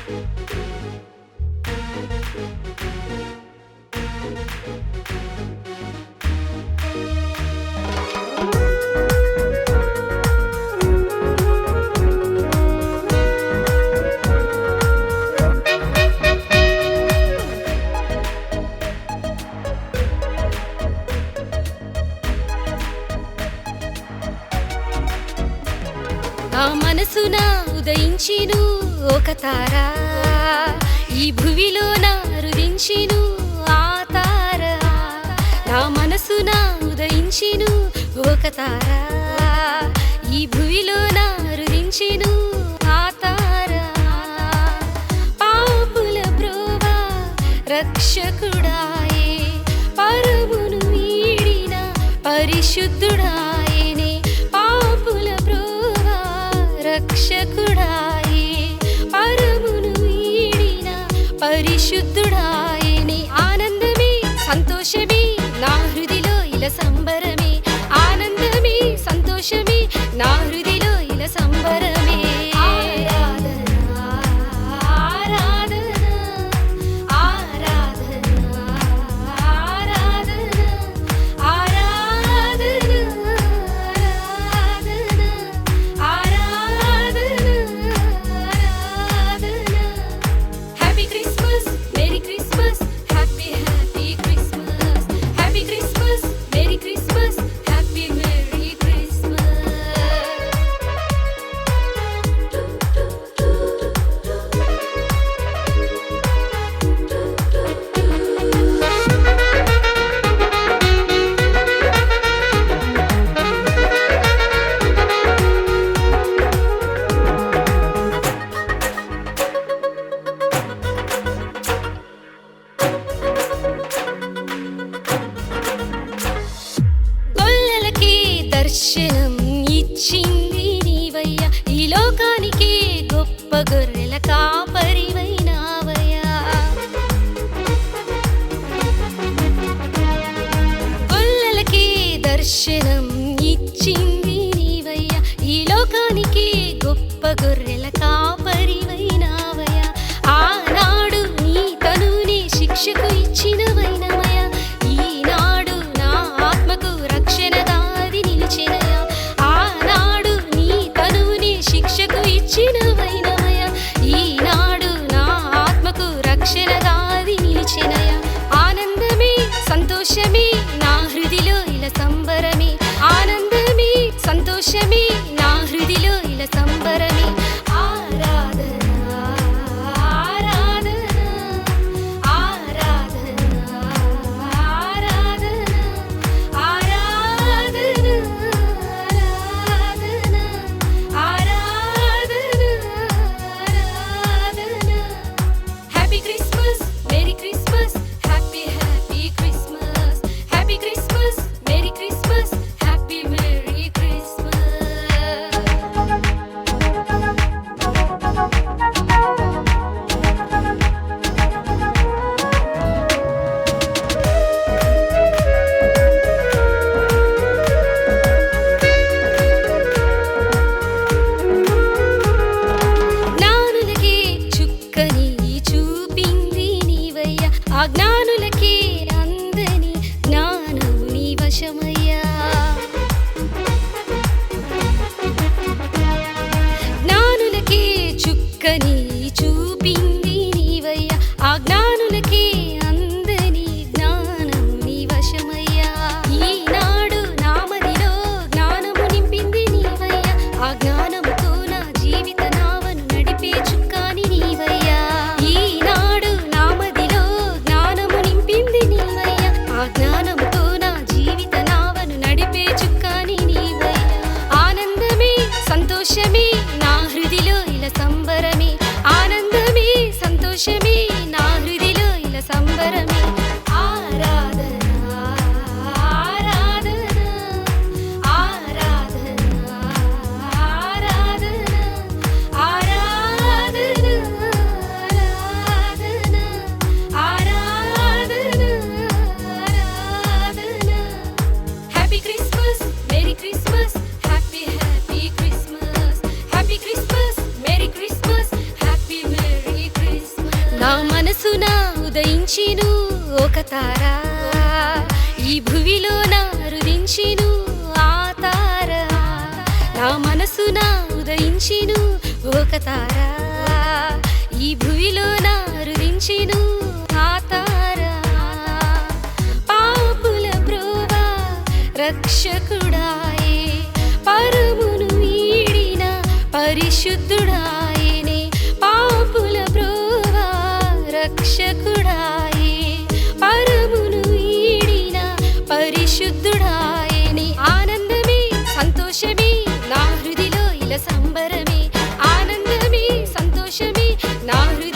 నా మనసున ఉదయించిను ఒక తార, ఈ భువిలోన రుదించిను ఆ తార. నా మనసున ఉదయించిను ఒక తార, ఈ భువిలోన రుదించిను ఆ తార. పాపుల ప్రోవా రక్షకుడాయే, పరమును వీడిన పరిశుద్ధుడాయనే. పాపుల ప్రోవా రక్షకుడాయే, పరమును వీడిన పరిశుద్ధుడాయనే. ఆనందమే సంతోషమే నా హృదిలో ఇలా సంబరమే, ఆనందమే సంతోషమే నా హృదిలో ఇలా సంబరమే. ఆరాధన ఆరాధన ఆరాధన ఆరాధన ఆరాధన ఆరాధన ఆరాధన. Happy Christmas, merry Christmas, happy happy Christmas. Happy Christmas, merry Christmas, happy merry Christmas. గొల్లలకి దర్శనం ఇచ్చింది నీవయ్యా, ఈ లోకానికి గొప్ప గొర్రెల కాపరివైనావయ్యా. గొల్లలకి దర్శనం ఇచ్చింది నీవయ్యా, ఈ లోకానికి గొప్ప గొర్రెల కాపరివైనావయ్యా. ఆనాడు నీ తనుని శిక్షకు ఇచ్చినవైనవయ్యా, ఈనాడు నా ఆత్మకు రక్షణ దారి నిలిచెనయా. ఆనాడు నీ తనుని శిక్షకు ఇచ్చినవైనవయ్యా, ఈనాడు నా ఆత్మకు రక్షణ దారి నిలిచెనయా. ఆనందమే సంతోషమే నా హృదిలో ఇలా సంబరమే, ఆనందమే సంతోషమే నా హృదిలో ఇలా సంబరమే. ఆరాధన ఆరాధన ఆరాధన ఆరాధన ఆరాధన ఆరాధన ఆరాధన. Happy Christmas, merry Christmas, happy happy Christmas. Happy Christmas, merry Christmas, happy merry Christmas. జ్ఞానులకే చుక్కని చూపింది నీవయ్యా, ఆ జ్ఞానులకే అందని జ్ఞానము నీ వశమయ్యా. జ్ఞానులకే చుక్కని చూపింది నీవయ్యా, ఆ జ్ఞానులకే అందని జ్ఞానము నీ వశమయ్యా. ఈనాడు నా మదిలో జ్ఞానము నింపింది నీవయ్యా, ఆ జ్ఞానముతో నా జీవిత నావను నడిపే చుక్కాని నీవయ్యా. ఈనాడు నా మదిలో జ్ఞానము నింపింది నీవయ్యా, ఆ జ్ఞానముతో నా జీవిత నావను నడిపే చుక్కాని నీవయ్యా. ఆనందమే సంతోషమే నా హృదిలో ఇలా సంబరమే, ఆనందమే నా మనసున ఉదయించిను ఒక తార, ఈ భువిలో నా రుదించిను ఆ తార. నా మనసున ఉదయించిను ఒక తార, ఈ భువిలో నా రుదించిను ఆ తార. పాపుల ప్రోవా రక్షకుడాయే, పరమును వీడిన పరిశుద్ధుడాయనే. పాపుల ప్రోవా రక్షకుడాయే, పరమును వీడిన పరిశుద్ధుడాయనే. ఆనందమే సంతోషమే నా హృదిలో ఇలా సంబరమే, ఆనందమే సంతోషమే నా హృదిలో